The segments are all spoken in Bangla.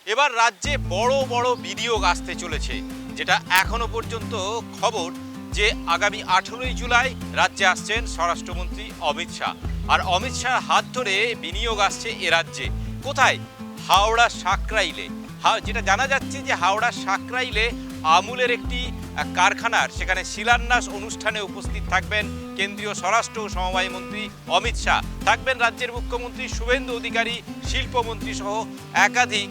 এবার রাজ্যে বড় বড় বিনিয়োগ আসতে চলেছে, যেটা এখনো পর্যন্ত খবর যে আগামী 18ই জুলাই রাজ্যে আসছেন স্বরাষ্ট্রমন্ত্রী অমিত শাহ। আর অমিত শাহর হাত ধরে বিনিয়োগ আসছে এ রাজ্যে। কোথায়? হাওড়া সাকরাইলে। যেটা জানা যাচ্ছে যে হাওড়া সাকরাইলে আমুলের একটি কারখানার সেখানে শিলান্যাস অনুষ্ঠানে উপস্থিত থাকবেন কেন্দ্রীয় স্বরাষ্ট্র ও সমবায় মন্ত্রী অমিত শাহ, থাকবেন রাজ্যের মুখ্যমন্ত্রী শুভেন্দু অধিকারী, শিল্পমন্ত্রী সহ একাধিক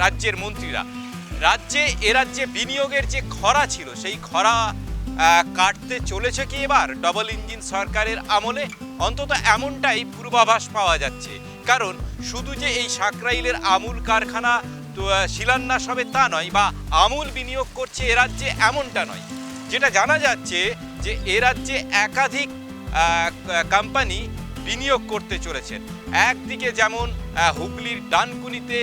রাজ্যের মন্ত্রীরা। এ রাজ্যে বিনিয়োগের যে খরা ছিল সেই খরা কাটতে চলেছে কি এবার ডবল ইঞ্জিন সরকারের আমলে? অন্তত এমনটাই পূর্বাভাস পাওয়া যাচ্ছে। কারণ শুধু যে এই সাকরাইলের আমুল কারখানা শিলান্যাস হবে তা নয়, বা আমুল বিনিয়োগ করছে এ রাজ্যে এমনটা নয়। যেটা জানা যাচ্ছে যে এ রাজ্যে একাধিক কোম্পানি বিনিয়োগ করতে চলেছেন। একদিকে যেমন হুগলির ডানকুনিতে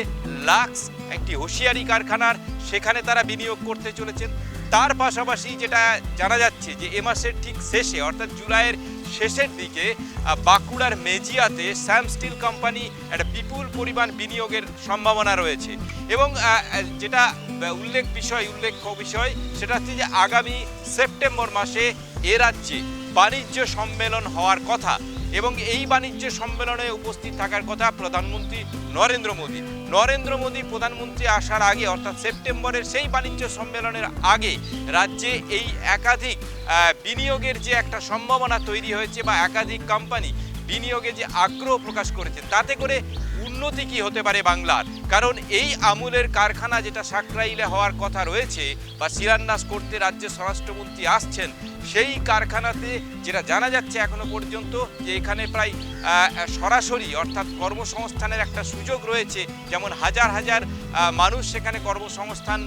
লাক্স একটি হুঁশিয়ারি কারখানার সেখানে তারা বিনিয়োগ করতে চলেছেন। তার পাশাপাশি যেটা জানা যাচ্ছে যে এ মাসের ঠিক শেষে অর্থাৎ জুলাইয়ের শেষের দিকে বাঁকুড়ার মেজিয়াতে শ্যাম স্টিল কোম্পানি একটা বিপুল পরিমাণ বিনিয়োগের সম্ভাবনা রয়েছে। এবং যেটা উল্লেখ্য বিষয় সেটা হচ্ছে যে আগামী সেপ্টেম্বর মাসে এ রাজ্যে বাণিজ্য সম্মেলন হওয়ার কথা, এবং এই বাণিজ্য সম্মেলনে উপস্থিত থাকার কথা প্রধানমন্ত্রী নরেন্দ্র মোদী প্রধানমন্ত্রী আসার আগে অর্থাৎ সেপ্টেম্বরের সেই বাণিজ্য সম্মেলনের আগে রাজ্যে এই একাধিক বিনিয়োগের যে একটা সম্ভাবনা তৈরি হয়েছে বা একাধিক কোম্পানি বিনিয়োগে যে আগ্রহ প্রকাশ করেছে, তাতে করে উন্নতি কি হতে পারে বাংলার? কারণ এই আমুলের কারখানা যেটা সাকরাইলে হওয়ার কথা রয়েছে বা শিলান্যাস করতে রাজ্যের স্বরাষ্ট্রমন্ত্রী আসছেন, সেই কারখানাতে যেটা জানা যাচ্ছে এখনো পর্যন্ত যে এখানে প্রায় সরাসরি অর্থাৎ কর্মসংস্থানের একটা সুযোগ রয়েছে, যেমন হাজার হাজার মানুষ সেখানে কর্মসংস্থান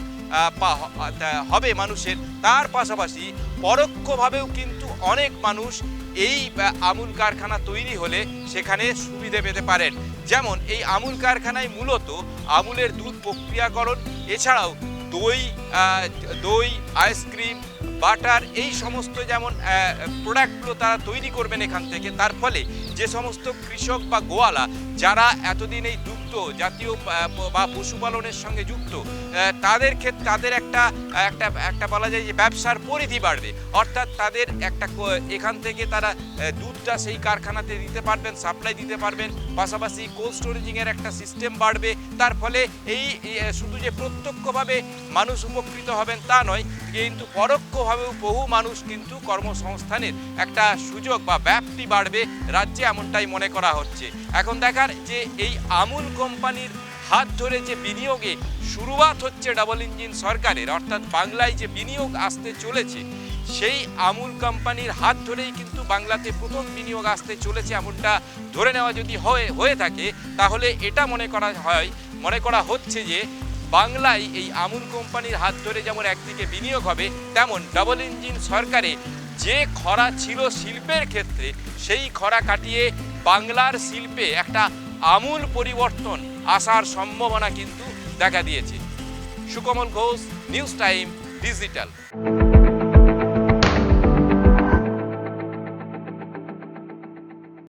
হবে মানুষের। তার পাশাপাশি পরোক্ষভাবেও কিন্তু অনেক মানুষ এই আমুল কারখানা তৈরি হলে সেখানে সুবিধে পেতে পারেন। যেমন এই আমুল কারখানায় মূলত আমুলের দুধ প্রক্রিয়াকরণ, এছাড়াও দই, আইসক্রিম, বাটার, এই সমস্ত যেমন প্রোডাক্টগুলো তারা তৈরি করবেন এখান থেকে। তার ফলে যে সমস্ত কৃষক বা গোয়ালা যারা এতদিন এই দুগ্ধ জাতীয় বা পশুপালনের সঙ্গে যুক্ত, তাদের ক্ষেত্রে তাদের একটা বলা যায় যে ব্যবসার পরিধি বাড়বে। অর্থাৎ তাদের এখান থেকে তারা দুধটা সেই কারখানাতে দিতে পারবেন, সাপ্লাই দিতে পারবেন। পাশাপাশি কোল্ড স্টোরেজিংয়ের একটা সিস্টেম বাড়বে। তার ফলে এই শুধু যে প্রত্যক্ষভাবে মানুষ উপকৃত হবেন তা নয়, কিন্তু পরোক্ষভাবেও বহু মানুষ কিন্তু কর্মসংস্থানের একটা সুযোগ বা ব্যাপ্তি বাড়বে রাজ্যে, এমনটাই মনে করা হচ্ছে। এখন দেখার যে এই আমুল কোম্পানির হাত ধরে যে বিনিয়োগে শুরুয়াত হচ্ছে ডাবল ইঞ্জিন সরকারের, অর্থাৎ বাংলায় যে বিনিয়োগ আসতে চলেছে সেই আমুল কোম্পানির হাত ধরেই কিন্তু বাংলাতে প্রথম বিনিয়োগ আসতে চলেছে। এমনটা ধরে নেওয়া যদি হয়ে থাকে, তাহলে এটা মনে করা হচ্ছে যে বাংলায় এই আমুল কোম্পানির হাত ধরে যেমন একদিকে বিনিয়োগ হবে, তেমন ডাবল ইঞ্জিন সরকারে যে খরা ছিল শিল্পের ক্ষেত্রে সেই খরা কাটিয়ে বাংলার শিল্পে একটা আমূল পরিবর্তন আসার সম্ভাবনা কিন্তু দেখা দিয়েছে। Sukamal Ghosh, news time digital.